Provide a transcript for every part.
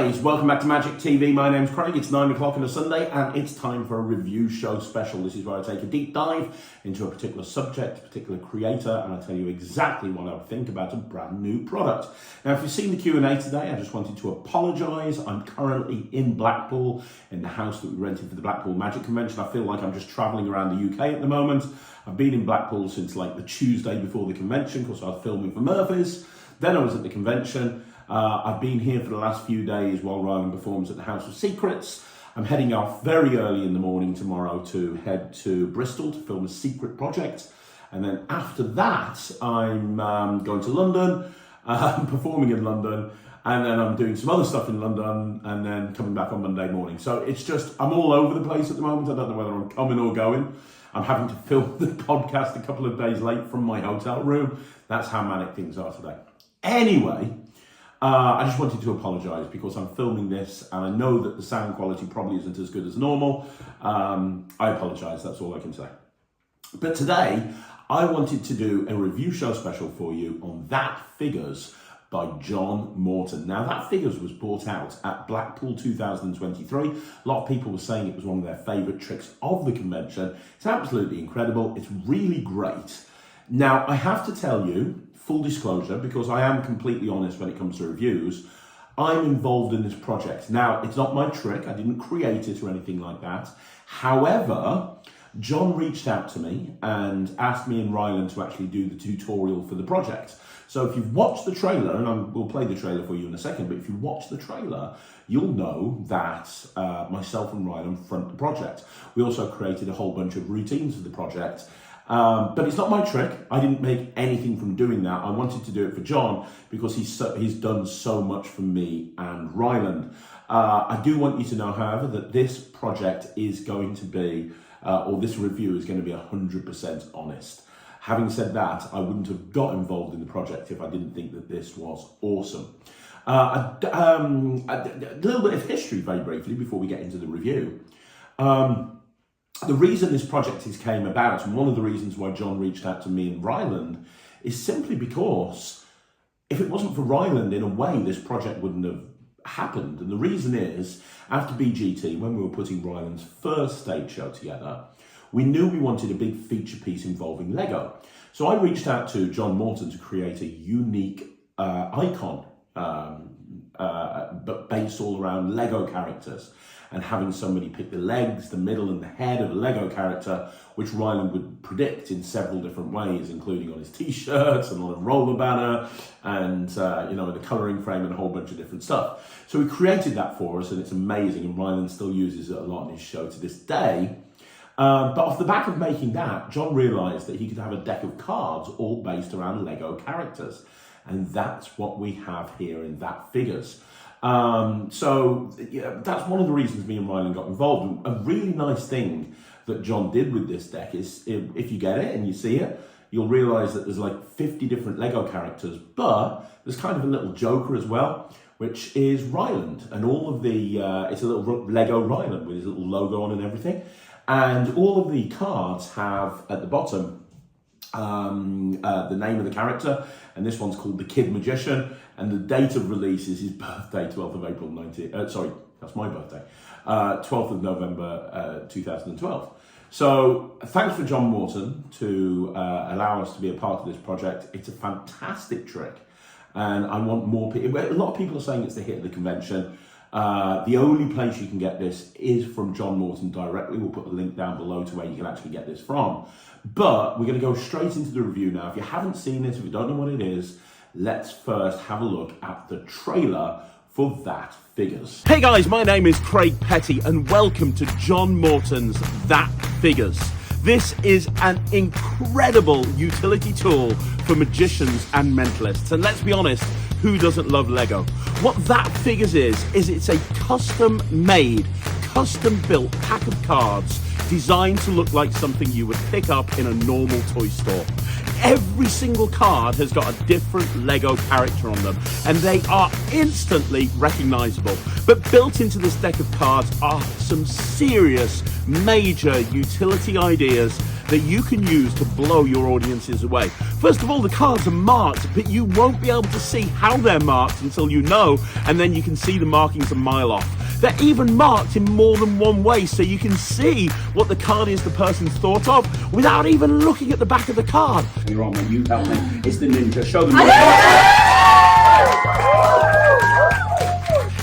guys, welcome back to Magic TV. My name's Craig. It's 9 o'clock on a Sunday and it's time for a review show special. This is where I take a deep dive into a particular subject, a particular creator, and I tell you exactly what I think about a brand new product. Now, if you've seen the Q&A today, I just wanted to apologise. I'm currently in Blackpool, in the house that we rented for the Blackpool Magic Convention. I feel like I'm just travelling around the UK at the moment. I've been in Blackpool since like the Tuesday before the convention, because I was filming for Murphy's. Then I was at the convention. I've been here for the last few days while Ryland performs at the House of Secrets. I'm heading off very early in the morning tomorrow to head to Bristol to film a secret project. And then after that, I'm going to London, performing in London, and then I'm doing some other stuff in London, and then coming back on Monday morning. So it's just, I'm all over the place at the moment. I don't know whether I'm coming or going. I'm having to film the podcast a couple of days late from my hotel room. That's how manic things are today. Anyway, I just wanted to apologise because I'm filming this and I know that the sound quality probably isn't as good as normal. I apologise, that's all I can say. But today, I wanted to do a review show special for you on That Figures by John Morton. Now, That Figures was brought out at Blackpool 2023. A lot of people were saying it was one of their favourite tricks of the convention. It's absolutely incredible. It's really great. Now, I have to tell you, full disclosure, because I am completely honest when it comes to reviews, I'm involved in this project. Now, it's not my trick. I didn't create it or anything like that. However, John reached out to me and asked me and Ryland to actually do the tutorial for the project. So if you've watched the trailer, and we'll play the trailer for you in a second, but if you watch the trailer, you'll know that myself and Ryland front the project. We also created a whole bunch of routines for the project. But it's not my trick. I didn't make anything from doing that. I wanted to do it for John because he's done so much for me and Ryland. I do want you to know, however, that this project is going to be, or this review is going to be 100% honest. Having said that, I wouldn't have got involved in the project if I didn't think that this was awesome. A little bit of history very briefly before we get into the review. The reason this project came about, and one of the reasons why John reached out to me and Ryland, is simply because if it wasn't for Ryland, in a way, this project wouldn't have happened. And the reason is, after BGT, when we were putting Ryland's first stage show together, we knew we wanted a big feature piece involving Lego. So I reached out to John Morton to create a unique icon, but based all around Lego characters, and having somebody pick the legs, the middle and the head of a Lego character, which Ryland would predict in several different ways, including on his t-shirts and on a roller banner and in the colouring frame and a whole bunch of different stuff. So he created that for us and it's amazing, and Ryland still uses it a lot in his show to this day. But off the back of making that, John realised that he could have a deck of cards all based around Lego characters. And that's what we have here in That Figures. So that's one of the reasons me and Ryland got involved. A really nice thing that John did with this deck is, if you get it and you see it, you'll realise that there's like 50 different Lego characters, but there's kind of a little joker as well, which is Ryland. And all of the, it's a little Lego Ryland with his little logo on and everything. And all of the cards have at the bottom the name of the character, and this one's called the Kid Magician, and the date of release is his birthday, 12th of April 19, sorry, that's my birthday, 12th of November 2012. So thanks for John Morton to allow us to be a part of this project. It's a fantastic trick, and I want more people. A lot of people are saying it's the hit of the convention. The only place you can get this is from John Morton directly. We'll put a link down below to where you can actually get this from. But we're going to go straight into the review now. If you haven't seen it, if you don't know what it is, let's first have a look at the trailer for That Figures. Hey guys, my name is Craig Petty and welcome to John Morton's That Figures. This is an incredible utility tool for magicians and mentalists. And let's be honest, who doesn't love Lego? What That Figures is it's a custom-made, custom-built pack of cards designed to look like something you would pick up in a normal toy store. Every single card has got a different Lego character on them, and they are instantly recognizable. But built into this deck of cards are some serious, major utility ideas that you can use to blow your audiences away. First of all, the cards are marked, but you won't be able to see how they're marked until you know, and then you can see the markings a mile off. They're even marked in more than one way, so you can see what the card is the person's thought of without even looking at the back of the card. You're on, mate. You help me. It's the ninja. Show them.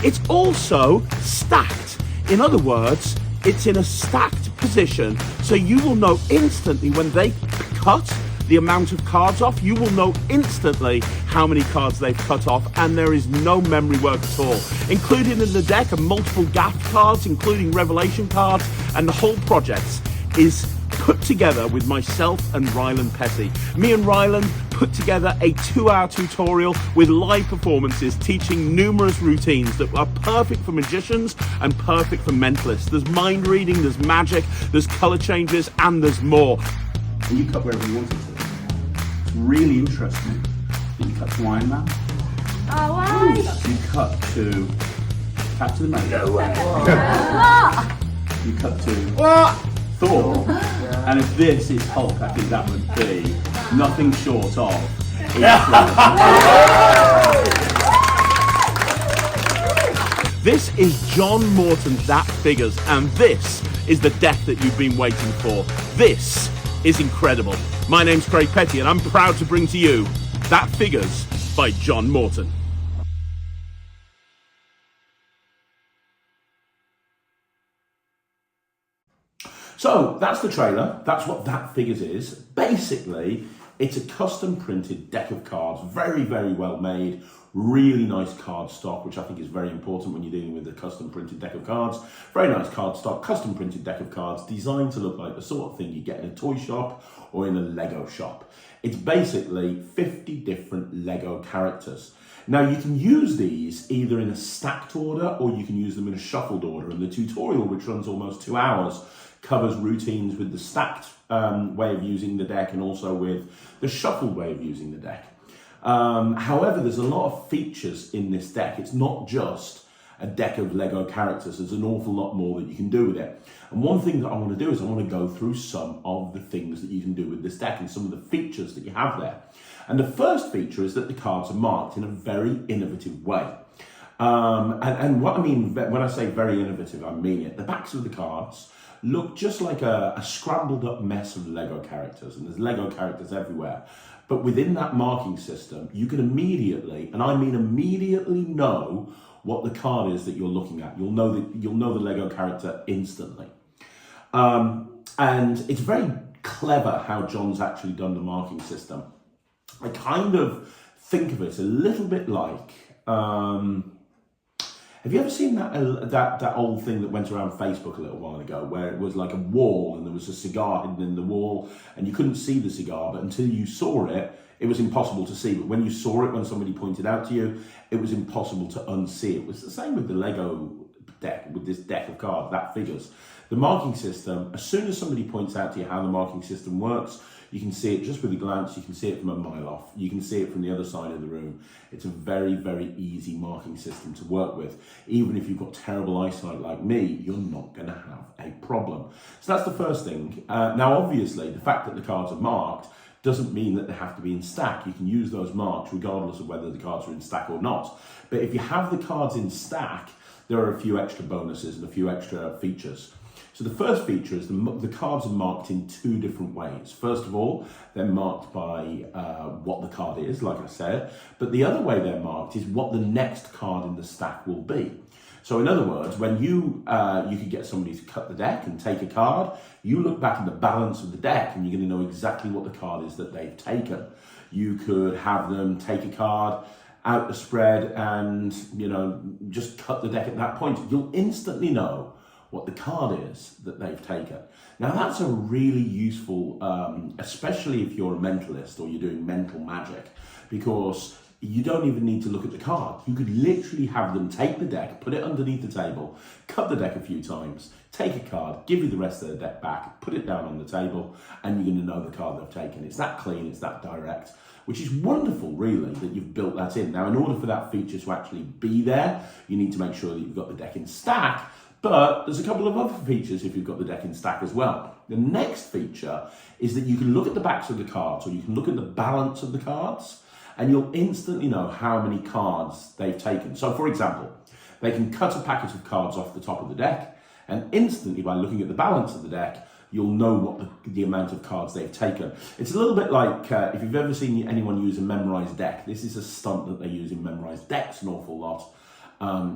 It's also stacked. In other words, it's in a stacked position, so you will know instantly when they cut the amount of cards off. You will know instantly how many cards they've cut off, and there is no memory work at all. Included in the deck are multiple Gaff cards, including Revelation cards, and the whole project is put together with myself and Ryland Petty. Me and Ryland put together a 2-hour tutorial with live performances teaching numerous routines that are perfect for magicians and perfect for mentalists. There's mind reading, there's magic, there's color changes, and there's more. And you cut wherever you wanted to. It's really interesting. You cut to Iron Man. Oh, why? You cut to Captain America. What? You cut to what? Thor. And if this is Hulk, I think that would be nothing short of This is John Morton, That Figures, and this is the deck that you've been waiting for. This is incredible. My name's Craig Petty, and I'm proud to bring to you That Figures by John Morton. So that's the trailer. That's what That Figures is. Basically, it's a custom printed deck of cards, very, very well made, really nice card stock, which I think is very important when you're dealing with a custom printed deck of cards. Very nice card stock, custom printed deck of cards, designed to look like the sort of thing you get in a toy shop or in a Lego shop. It's basically 50 different Lego characters. Now you can use these either in a stacked order or you can use them in a shuffled order, and the tutorial, which runs almost 2 hours, covers routines with the stacked way of using the deck and also with the shuffled way of using the deck. However, there's a lot of features in this deck. It's not just a deck of Lego characters. There's an awful lot more that you can do with it. And one thing that I want to do is I want to go through some of the things that you can do with this deck and some of the features that you have there. And the first feature is that the cards are marked in a very innovative way. And what I mean when I say very innovative, I mean it. The backs of the cards look just like a scrambled up mess of Lego characters, and there's Lego characters everywhere. But within that marking system, you can immediately, and I mean immediately, know what the card is that you're looking at. You'll know the Lego character instantly. And it's very clever how John's actually done the marking system. I kind of think of it a little bit like, have you ever seen that old thing that went around Facebook a little while ago, where it was like a wall and there was a cigar hidden in the wall and you couldn't see the cigar, but until you saw it, it was impossible to see. But when you saw it, when somebody pointed out to you, it was impossible to unsee. It was the same with the Lego deck, with this deck of cards, That Figures. The marking system, as soon as somebody points out to you how the marking system works, you can see it just with a glance. You can see it from a mile off. You can see it from the other side of the room. It's a very, very easy marking system to work with. Even if you've got terrible eyesight like me, you're not going to have a problem. So that's the first thing. Now, obviously, the fact that the cards are marked doesn't mean that they have to be in stack. You can use those marks regardless of whether the cards are in stack or not. But if you have the cards in stack, there are a few extra bonuses and a few extra features. So the first feature is the cards are marked in 2 different ways. First of all, they're marked by what the card is, like I said, but the other way they're marked is what the next card in the stack will be. So in other words, when you could get somebody to cut the deck and take a card, you look back at the balance of the deck and you're going to know exactly what the card is that they've taken. You could have them take a card out the spread and, just cut the deck at that point. You'll instantly know what the card is that they've taken. Now that's a really useful, especially if you're a mentalist or you're doing mental magic, because you don't even need to look at the card. You could literally have them take the deck, put it underneath the table, cut the deck a few times, take a card, give you the rest of the deck back, put it down on the table, and you're going to know the card they've taken. It's that clean, it's that direct, which is wonderful, really, that you've built that in. Now, in order for that feature to actually be there, you need to make sure that you've got the deck in stack. But there's a couple of other features if you've got the deck in stack as well. The next feature is that you can look at the backs of the cards, or you can look at the balance of the cards, and you'll instantly know how many cards they've taken. So for example, they can cut a packet of cards off the top of the deck, and instantly by looking at the balance of the deck, you'll know what the amount of cards they've taken. It's a little bit like if you've ever seen anyone use a memorized deck. This is a stunt that they use in memorized decks an awful lot.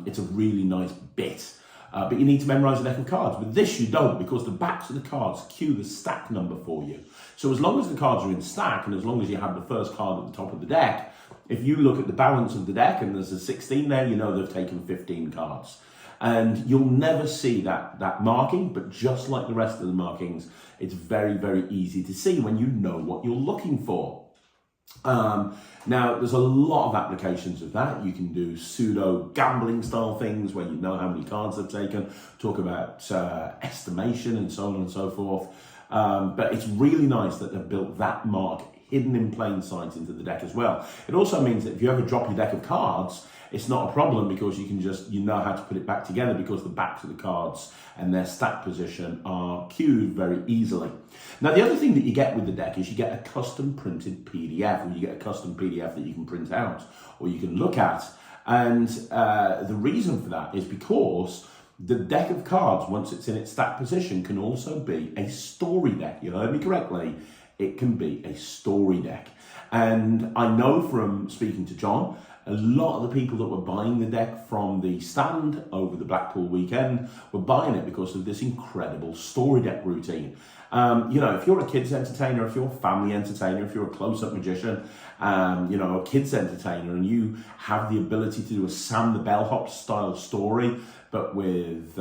It's a really nice bit. But you need to memorise a deck of cards. With this you don't, because the backs of the cards cue the stack number for you. So as long as the cards are in stack, and as long as you have the first card at the top of the deck, if you look at the balance of the deck and there's a 16 there, you know they've taken 15 cards. And you'll never see that marking, but just like the rest of the markings, it's very, very easy to see when you know what you're looking for. Now, there's a lot of applications of that. You can do pseudo gambling style things where you know how many cards they've taken, talk about estimation and so on and so forth. But it's really nice that they've built that mark hidden in plain sight into the deck as well. It also means that if you ever drop your deck of cards, it's not a problem, because you know how to put it back together, because the backs of the cards and their stack position are cued very easily. Now, the other thing that you get with the deck is you get a custom printed PDF, or you get a custom PDF that you can print out or you can look at. And the reason for that is because the deck of cards, once it's in its stack position, can also be a story deck. You heard me correctly. It can be a story deck. And I know from speaking to John, a lot of the people that were buying the deck from the stand over the Blackpool weekend were buying it because of this incredible story deck routine. You know, if you're a kids entertainer, if you're a family entertainer, if you're a close-up magician, you know, a kids entertainer, and you have the ability to do a Sam the Bellhop style story, but with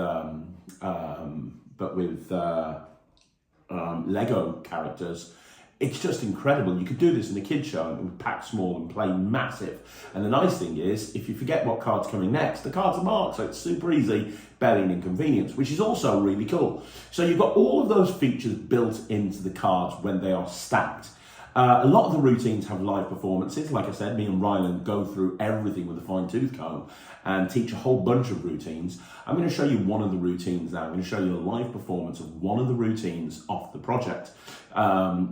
Lego characters, it's just incredible. You could do this in a kid show and it would pack small and play massive. And the nice thing is, if you forget what card's coming next, the cards are marked, so it's super easy, barely an inconvenience, which is also really cool. So you've got all of those features built into the cards when they are stacked. A lot of the routines have live performances. Like I said, me and Ryland go through everything with a fine-tooth comb and teach a whole bunch of routines. I'm going to show you one of the routines now. I'm going to show you a live performance of one of the routines off the project,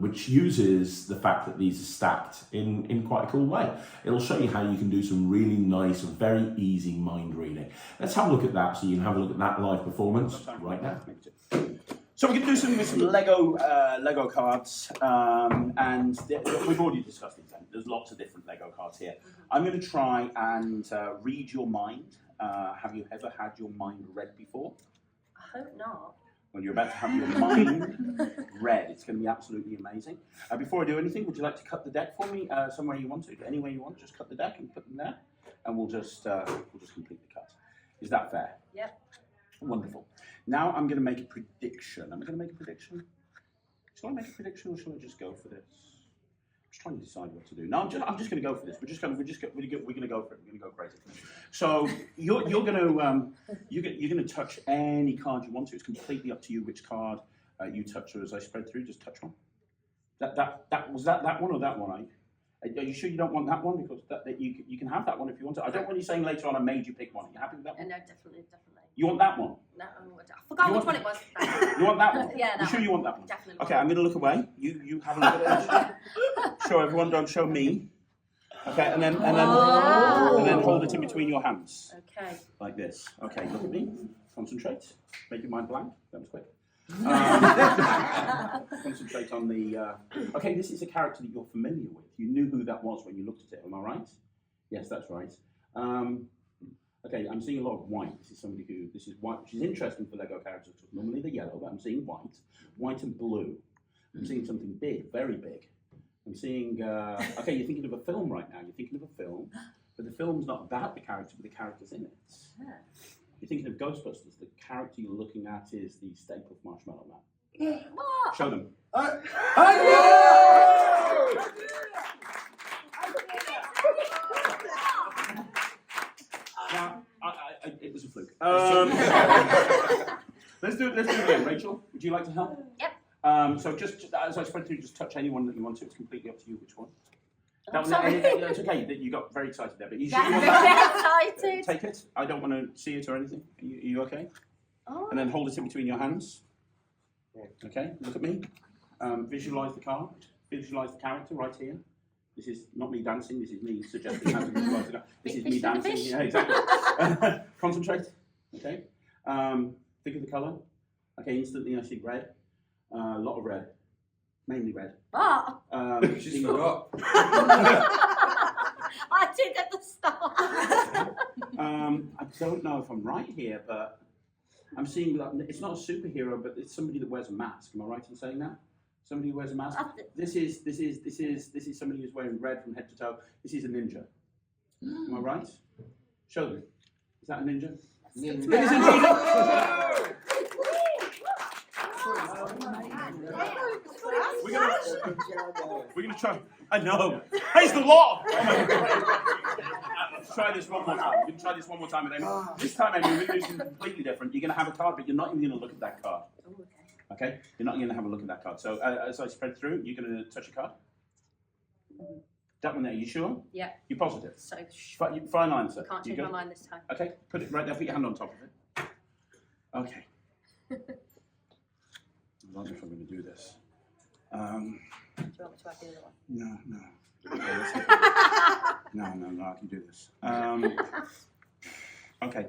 which uses the fact that these are stacked in quite a cool way. It'll show you how you can do some really nice, very easy mind reading. Let's have a look at that, so you can have a look at that live performance right now. So we're going to do something with some Lego cards, and we've already discussed it. There's lots of different Lego cards here. I'm going to try and read your mind. Have you ever had your mind read before? I hope not. Well, you're about to have your mind read. It's going to be absolutely amazing. Before I do anything, would you like to cut the deck for me somewhere you want to? Any way you want, just cut the deck and put them there, and we'll just complete the cut. Is that fair? Yep. Wonderful. Now I'm going to make a prediction. Am I going to make a prediction? Shall I make a prediction, or shall I just go for this? I'm just trying to decide what to do. No, I'm just going to go for this. We're going to go for it. We're going to go crazy. So you're going to touch any card you want to. It's completely up to you which card you touch. So as I spread through, just touch one. Was that one or that one? Are you sure you don't want that one? Because you can have that one if you want to. I don't want you saying later on I made you pick one. Are you happy with that one? No, definitely. You want that one? No, I forgot which one it was. You want that one? Yeah, You sure you want that one? Definitely. Okay, I'm going to look away. You have a look at it. Show everyone, don't show me. Okay, and then hold it in between your hands. Okay. Like this. Okay, look at me. Concentrate. Make your mind blank. That was quick. Concentrate on the... Okay, this is a character that you're familiar with. You knew who that was when you looked at it. Am I right? Yes, that's right. Okay, I'm seeing a lot of white. This is white, which is interesting for Lego characters, because normally they're yellow, but I'm seeing white and blue. I'm seeing something big, very big. I'm seeing, okay, you're thinking of a film right now. You're thinking of a film, but the film's not about the character, but the character's in it. Yeah. You're thinking of Ghostbusters. The character you're looking at is the Staples Marshmallow Man. What? Show them. Now, it was a fluke. Let's do it again. Rachel, would you like to help? Yep. So just as I spread through, just touch anyone that you want to. It's completely up to you which one. Sorry. It's okay that you got very excited there, but you Yeah, sure you I'm want that? very excited. Take it. I don't want to see it or anything. Are you okay? Oh. and then hold it in between your hands. Okay, look at me. Visualize the card. Visualize the character right here. This is not me dancing. This is me suggesting how to visualize the card. This is me dancing. Yeah, exactly. Concentrate. Okay. Think of the color. Okay, instantly I see red. A lot of red. Mainly red. Ah. She's forgot. I did at the start. I don't know if I'm right here, but I'm seeing that it's not a superhero, but it's somebody that wears a mask. Am I right in saying that? Somebody who wears a mask. This is somebody who's wearing red from head to toe. This is a ninja. Am I right? Show them. Is that a ninja? It is a ninja. We're gonna try. I know. Praise the Lord. Oh my God. Let's try this one more time. We're gonna try this one more time, and then this time, Amy, we're gonna do something completely different. You're gonna have a card, but you're not even gonna look at that card. Okay? You're not gonna have a look at that card. So as I spread through, you're gonna touch a card. That one there. You sure? Yeah. You're positive. So Fine answer. can't change my mind this time. Okay. Put it right there. Put your hand on top of it. Okay. I don't know if I'm going to do this. Do you want me to add the other one? No. No, I can do this. Okay.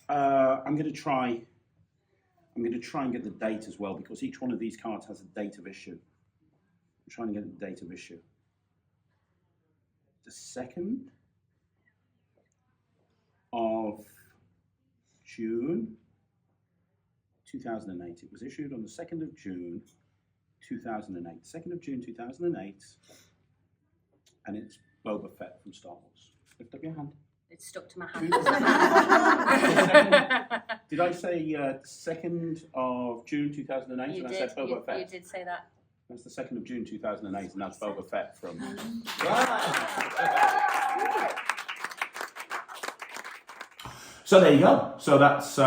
I'm going to try and get the date as well, because each one of these cards has a date of issue. I'm trying to get the date of issue. The 2nd of June 2008. It was issued on the 2nd of June 2008. 2nd of June 2008, and it's Boba Fett from Star Wars. Lift up your hand. It's stuck to my hand. Did I say 2nd of June 2008? You and did. I said Boba Fett. You did say that. That's the 2nd of June 2008, and that's Boba Fett from. So there you go. So that's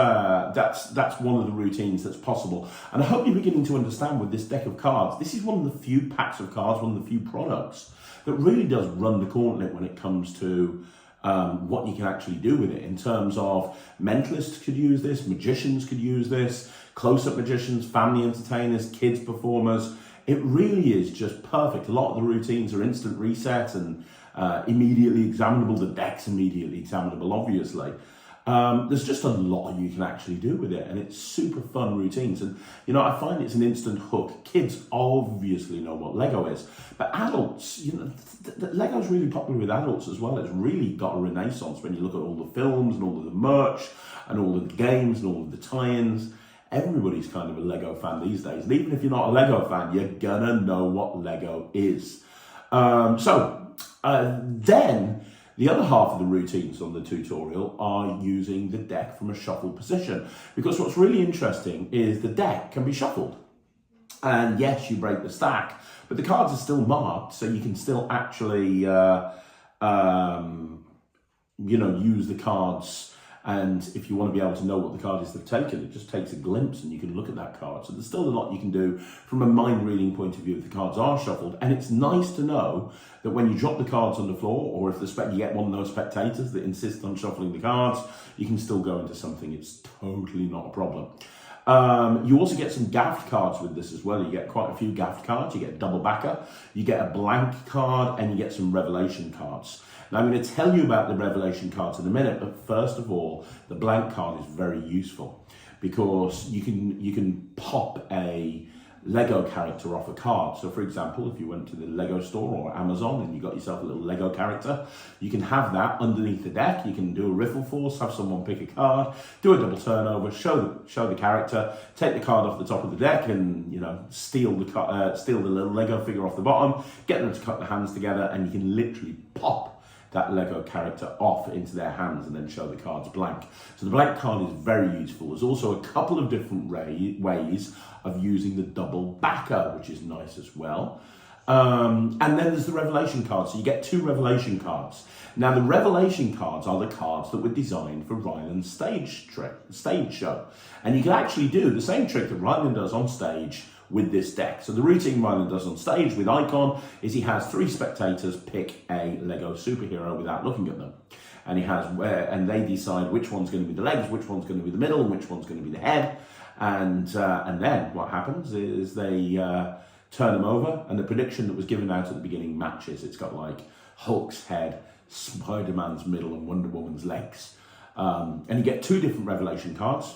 one of the routines that's possible, and I hope you're beginning to understand with this deck of cards. This is one of the few packs of cards, one of the few products that really does run the gauntlet when it comes to what you can actually do with it. In terms of mentalists could use this, magicians could use this, close-up magicians, family entertainers, kids performers. It really is just perfect. A lot of the routines are instant reset and immediately examinable. The deck's immediately examinable, obviously. There's just a lot you can actually do with it, and it's super fun routines. And I find it's an instant hook. Kids obviously know what Lego is, but adults, Lego's really popular with adults as well. It's really got a renaissance when you look at all the films and all of the merch and all of the games and all of the tie-ins. Everybody's kind of a Lego fan these days, and even if you're not a Lego fan, you're gonna know what Lego is. Then the other half of the routines on the tutorial are using the deck from a shuffled position, because what's really interesting is the deck can be shuffled. And yes, you break the stack, but the cards are still marked, so you can still actually, use the cards. And if you want to be able to know what the card is they've taken, it just takes a glimpse and you can look at that card. So there's still a lot you can do from a mind reading point of view if the cards are shuffled. And it's nice to know that when you drop the cards on the floor, or if you get one of those spectators that insist on shuffling the cards, you can still go into something. It's totally not a problem. You also get some Gaff cards with this as well. You get quite a few Gaff cards. You get a double backer, you get a blank card, and you get some revelation cards. Now I'm going to tell you about the revelation cards in a minute, but first of all, the blank card is very useful because you can pop a Lego character off a card. So for example, if you went to the Lego store or Amazon and you got yourself a little Lego character, you can have that underneath the deck. You can do a riffle force, have someone pick a card, do a double turnover, show the character, take the card off the top of the deck, and steal the little Lego figure off the bottom, get them to cut the hands together, and you can literally pop that Lego character off into their hands and then show the cards blank. So the blank card is very useful. There's also a couple of different ways of using the double backer, which is nice as well. And then there's the revelation cards. So you get 2 revelation cards. Now the revelation cards are the cards that were designed for Ryland's stage show. And you can actually do the same trick that Ryland does on stage with this deck. So the routine Ryland does on stage with Icon is he has 3 spectators pick a Lego superhero without looking at them. And and they decide which one's going to be the legs, which one's going to be the middle, and which one's going to be the head. And then what happens is they turn them over, and the prediction that was given out at the beginning matches. It's got like Hulk's head, Spider-Man's middle, and Wonder Woman's legs. And you get 2 different revelation cards.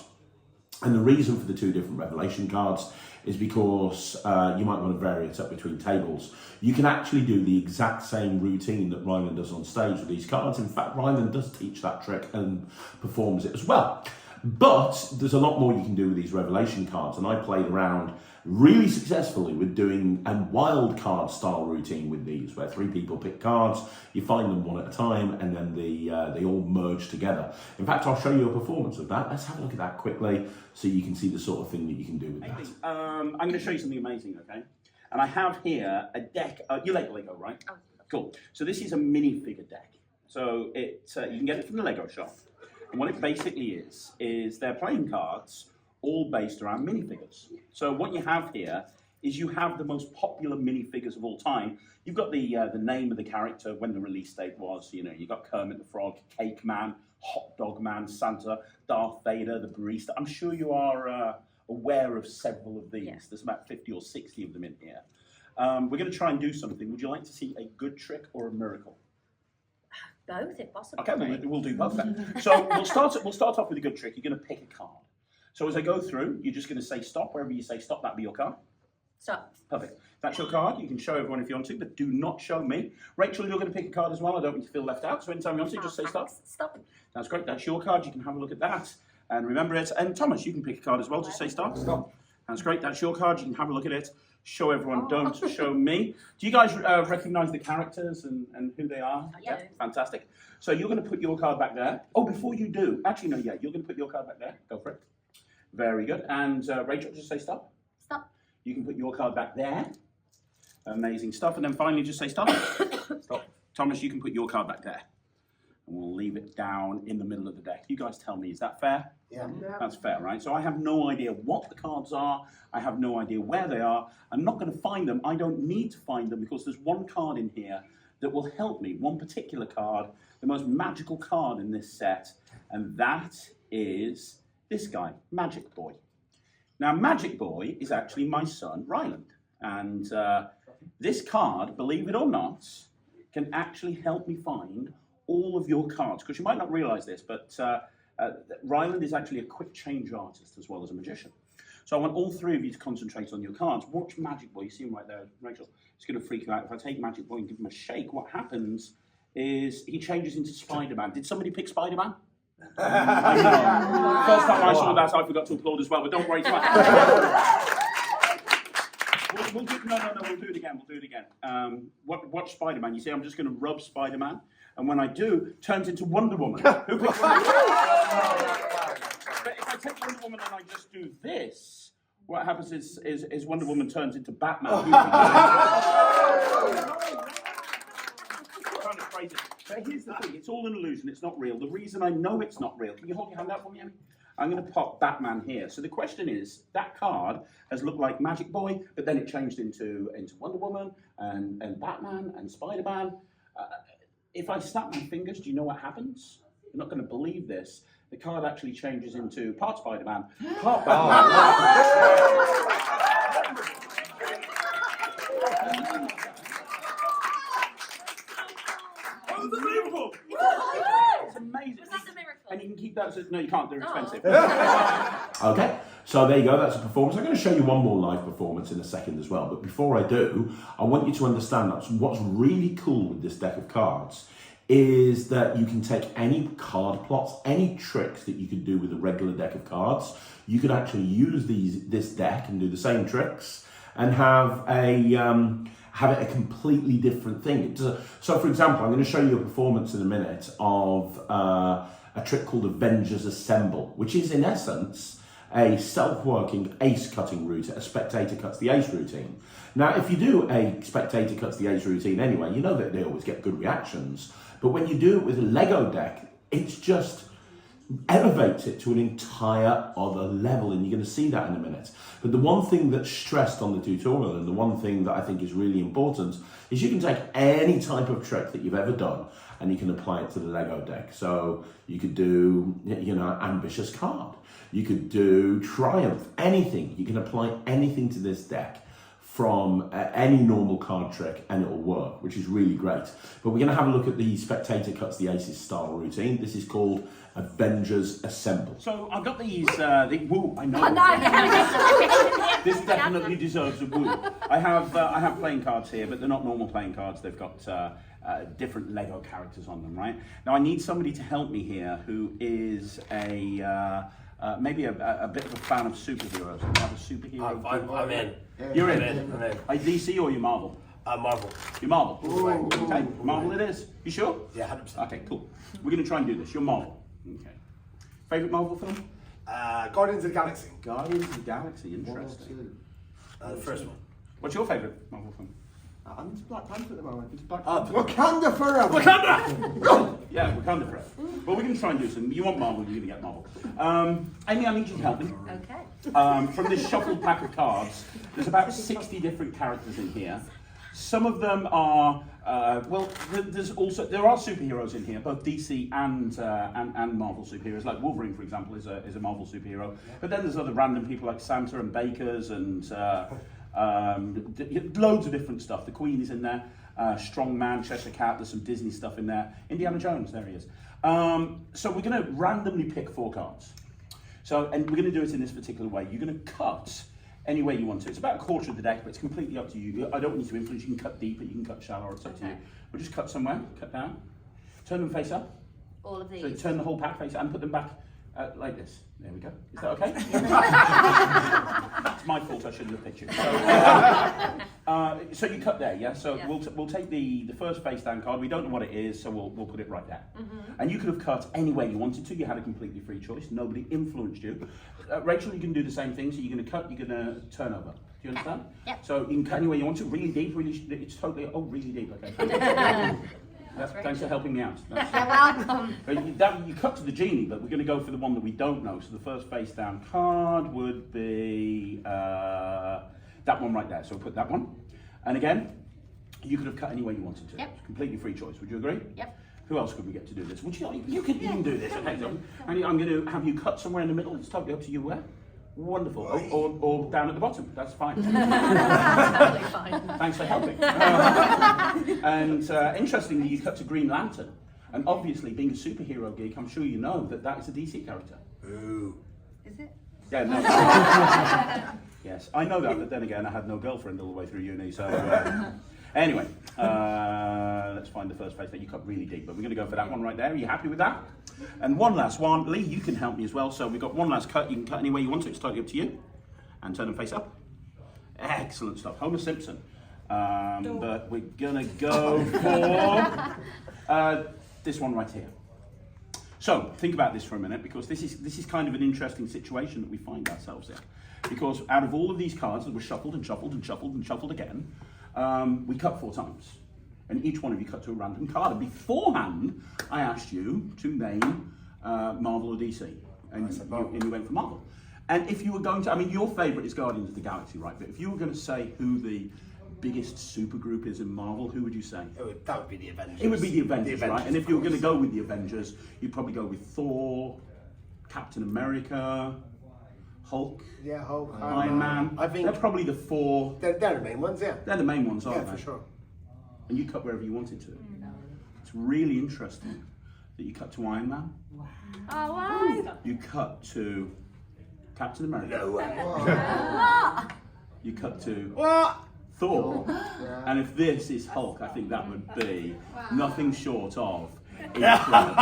And the reason for the 2 different revelation cards is because you might want to vary it up between tables. You can actually do the exact same routine that Ryland does on stage with these cards. In fact, Ryland does teach that trick and performs it as well. But there's a lot more you can do with these revelation cards, and I played around really successfully with doing a wild card style routine with these, where 3 people pick cards, you find them one at a time, and then they all merge together. In fact, I'll show you a performance of that. Let's have a look at that quickly so you can see the sort of thing that you can do with that. I'm going to show you something amazing, okay? And I have here a deck. You like Lego, right? Oh. Cool. So this is a minifigure deck. So you can get it from the Lego shop. And what it basically is they're playing cards all based around minifigures. So what you have here is you have the most popular minifigures of all time. You've got the name of the character, when the release date was. You know, you've got Kermit the Frog, Cake Man, Hot Dog Man, Santa, Darth Vader, the Barista. I'm sure you are aware of several of these. Yeah. There's about 50 or 60 of them in here. We're going to try and do something. Would you like to see a good trick or a miracle? Both, if possible. Okay, we'll do both then. So we'll start off with a good trick. You're going to pick a card. So as I go through, you're just going to say stop. Wherever you say stop, that'll be your card. Stop. Perfect. That's your card. You can show everyone if you want to, but do not show me. Rachel, you're going to pick a card as well. I don't want you to feel left out. So anytime you want to, just say stop. Stop. That's great. That's your card. You can have a look at that. And remember it. And Thomas, you can pick a card as well. Just say stop. Stop. That's great. That's your card. You can have a look at it. Show everyone. Don't show me. Do you guys recognise the characters and who they are? Yeah. Fantastic. So you're going to put your card back there. Oh, before you do, actually no, yeah, you're going to put your card back there. Go for it. Very good. And Rachel, just say stop. Stop. You can put your card back there. Amazing stuff. And then finally, just say stop. Stop. Thomas, you can put your card back there. And we'll leave it down in the middle of the deck. You guys tell me, is that fair? Yeah. That's fair, right? So I have no idea what the cards are. I have no idea where they are. I'm not going to find them. I don't need to find them because there's one card in here that will help me. One particular card, the most magical card in this set. And that is this guy, Magic Boy. Now, Magic Boy is actually my son, Ryland. And this card, believe it or not, can actually help me find all of your cards, because you might not realize this, but Ryland is actually a quick change artist as well as a magician. So I want all 3 of you to concentrate on your cards. Watch Magic Boy. You see him right there, Rachel. It's going to freak you out. If I take Magic Boy and give him a shake, what happens is he changes into Spider-Man. Did somebody pick Spider-Man? I know. First time I saw that, I forgot to applaud as well, but don't worry. We'll do it again. We'll do it again. Watch Spider-Man. You see, I'm just going to rub Spider-Man, and when I do, turns into Wonder Woman. Who picked Wonder Woman? But if I take Wonder Woman and I just do this, what happens is Wonder Woman turns into Batman. Kind of crazy. But here's the thing: it's all an illusion. It's not real. The reason I know it's not real. Can you hold your hand out for me, Emmy? I'm going to pop Batman here. So the question is, that card has looked like Magic Boy, but then it changed into Wonder Woman and Batman and Spider-Man. If I snap my fingers, do you know what happens? You're not going to believe this. The card actually changes into part Spider-Man, part Batman. Unbelievable! It's amazing. Was that the miracle? And you can keep that. No, you can't. They're expensive. Okay, so there you go, that's a performance. I'm going to show you one more live performance in a second as well, but before I do, I want you to understand that what's really cool with this deck of cards is that you can take any card plots, any tricks that you could do with a regular deck of cards. You could actually use this deck and do the same tricks and have it a completely different thing. So for example, I'm going to show you a performance in a minute of a trick called Avengers Assemble, which is in essence a self-working ace-cutting routine, a spectator cuts the ace routine. Now, if you do a spectator cuts the ace routine anyway, you know that they always get good reactions. But when you do it with a Lego deck, it's just elevates it to an entire other level, and you're going to see that in a minute. But the one thing that's stressed on the tutorial, and the one thing that I think is really important, is you can take any type of trick that you've ever done and you can apply it to the Lego deck. So you could do, ambitious card. You could do triumph, anything. You can apply anything to this deck from any normal card trick and it'll work, which is really great. But we're going to have a look at the spectator cuts the aces style routine. This is called Avengers Assemble. So I've got these, woo, I know. This definitely deserves a woo. I have playing cards here, but they're not normal playing cards. They've got different Lego characters on them, right? Now I need somebody to help me here who is maybe a bit of a fan of superheroes. Do you have a superhero? I'm in. You're in? I'm in. Are you DC or you Marvel? Marvel. You're Marvel? Okay, Marvel it is. You sure? Yeah, 100%. Okay, cool. We're going to try and do this. You're Marvel. Okay. Favourite Marvel film? Guardians of the Galaxy. Guardians of the Galaxy, interesting. The first one. What's your favourite Marvel film? I'm just Black Panther at the moment. It's Black Panther. Wakanda forever! Wakanda! Yeah, Wakanda forever. Well, we're going to try and do some. You want Marvel, you're going to get Marvel. Amy, I need you to help me. Okay. From this shuffled pack of cards, there's about 60 different characters in here. Some of them are, there are superheroes in here, both DC and Marvel superheroes. Like Wolverine, for example, is a Marvel superhero. But then there's other random people like Santa and Bakers and loads of different stuff. The Queen is in there, Strong Man, Cheshire Cat, there's some Disney stuff in there. Indiana Jones, there he is. So we're going to randomly pick 4 cards. And we're going to do it in this particular way. You're going to cut any way you want to. It's about a quarter of the deck, but it's completely up to you. I don't want you to influence. You can cut deeper, you can cut shallower, it's up to you. We'll just cut somewhere, cut down, turn them face up. All of these. So turn the whole pack face up and put them back like this. There we go. Is that okay? It's my fault, I shouldn't have picked you. So you cut there, yeah? So yeah. We'll take the first face down card. We don't know what it is, so we'll put it right there. And you could have cut any way you wanted to. You had a completely free choice. Nobody influenced you. Rachel, you can do the same thing. So you're going to cut, you're going to turn over. Do you understand? Yep. So you can cut any way you want to. Really deep, it's totally, really deep. Okay. Thanks for helping me out. You're welcome. You cut to the genie, but we're going to go for the one that we don't know. So the first face down card would be that one right there. So we'll put that one. And again, you could have cut any way you wanted to. Yep. Completely free choice. Would you agree? Yep. Who else could we get to do this? Would you can do this. Okay, so I'm going to have you cut somewhere in the middle. It's totally up to you where. Wonderful. Or down at the bottom. That's fine. Totally fine. Thanks for helping. And interestingly, you cut to Green Lantern. And obviously, being a superhero geek, I'm sure you know that is a DC character. Ooh. Is it? Yeah, no. Yes, I know that, but then again, I had no girlfriend all the way through uni, so... Anyway, let's find the first face that you cut really deep, but we're going to go for that one right there. Are you happy with that? And one last one. Lee, you can help me as well. So we've got one last cut. You can cut any way you want to. It's totally up to you. And turn them face up. Excellent stuff. Homer Simpson. But we're going to go for this one right here. So think about this for a minute, because this is kind of an interesting situation that we find ourselves in. Because out of all of these cards that were shuffled and shuffled and shuffled and shuffled again, we cut 4 times. And each one of you cut to a random card. And beforehand, I asked you to name Marvel or DC. And you went for Marvel. And if you were going to, I mean, your favourite is Guardians of the Galaxy, right? But if you were going to say who the biggest supergroup is in Marvel, who would you say? That would be the Avengers. It would be the Avengers, right? And if you were going to go with the Avengers, you'd probably go with Thor, Captain America, Hulk, Yeah, Hulk, Iron Man. I think they're probably the 4. They're the main ones, yeah. They're the main ones, aren't Yeah, they? for sure. And you cut wherever you wanted to. It's really interesting that you cut to Iron Man. Oh, wow. You cut to Captain America. No way. What? You cut to What? Thor. Yeah. And if this is Hulk, I think that would be nothing short of incredible.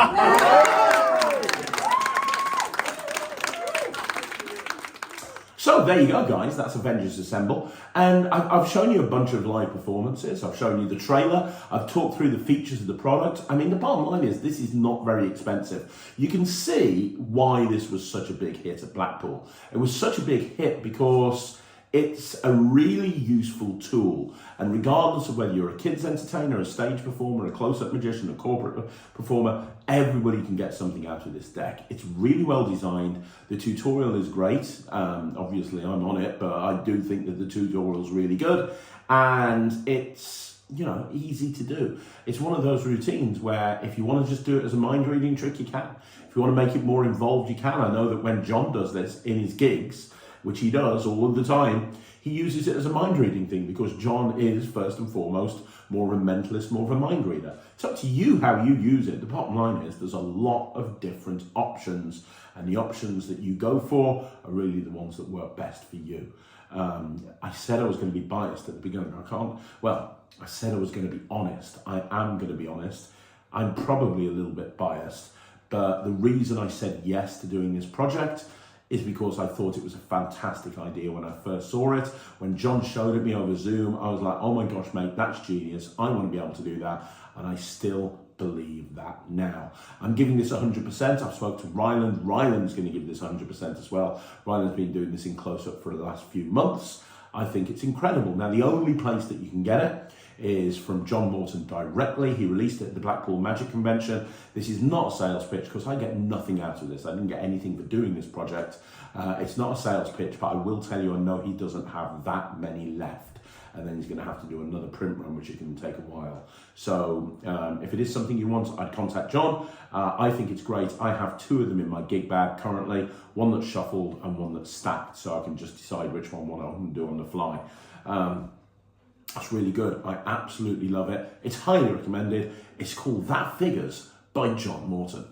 So there you go, guys. That's Avengers Assemble. And I've shown you a bunch of live performances. I've shown you the trailer. I've talked through the features of the product. I mean, the bottom line is this is not very expensive. You can see why this was such a big hit at Blackpool. It was such a big hit because It's a really useful tool, and regardless of whether you're a kids entertainer, a stage performer, a close-up magician, a corporate performer, everybody can get something out of this deck. It's really well designed. The tutorial is great. Obviously I'm on it, but I do think that the tutorial is really good, and it's, you know, easy to do. It's one of those routines where if you want to just do it as a mind reading trick, you can. If you want to make it more involved, you can. I know that when John does this in his gigs, which he does all of the time, he uses it as a mind reading thing because John is first and foremost more of a mentalist, more of a mind reader. It's up to you how you use it. The bottom line is there's a lot of different options, and the options that you go for are really the ones that work best for you. I said I was going to be biased at the beginning. I said I was going to be honest. I am going to be honest. I'm probably a little bit biased, but the reason I said yes to doing this project is because I thought it was a fantastic idea when I first saw it. When John showed it me over Zoom, I was like, oh my gosh, mate, that's genius. I want to be able to do that. And I still believe that now. I'm giving this 100%. I've spoke to Ryland. Ryland's going to give this 100% as well. Ryland's been doing this in close-up for the last few months. I think it's incredible. Now, the only place that you can get it is from John Morton directly. He released it at the Blackpool Magic Convention. This is not a sales pitch because I get nothing out of this. I didn't get anything for doing this project. It's not a sales pitch, but I will tell you, I know he doesn't have that many left. And then he's going to have to do another print run, which is going to take a while. So if it is something you want, I'd contact John. I think it's great. I have 2 of them in my gig bag currently, one that's shuffled and one that's stacked, so I can just decide which one I want to do on the fly. That's really good. I absolutely love it. It's highly recommended. It's called That Figures by John Morton.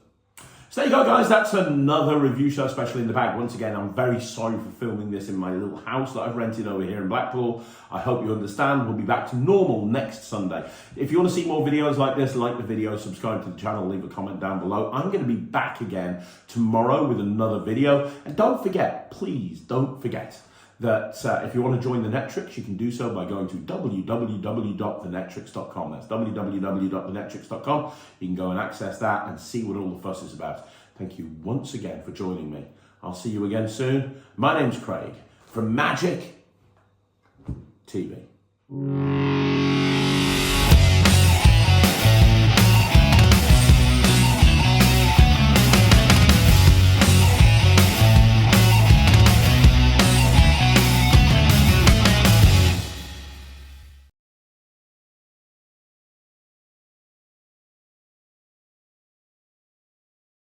So there you go, guys. That's another review show special in the bag. Once again, I'm very sorry for filming this in my little house that I've rented over here in Blackpool. I hope you understand. We'll be back to normal next Sunday. If you want to see more videos like this, like the video, subscribe to the channel, leave a comment down below. I'm going to be back again tomorrow with another video. And don't forget, please don't forget, that if you want to join the Netrix, you can do so by going to www.thenetrix.com. That's www.thenetrix.com. You can go and access that and see what all the fuss is about. Thank you once again for joining me. I'll see you again soon. My name's Craig from Magic TV.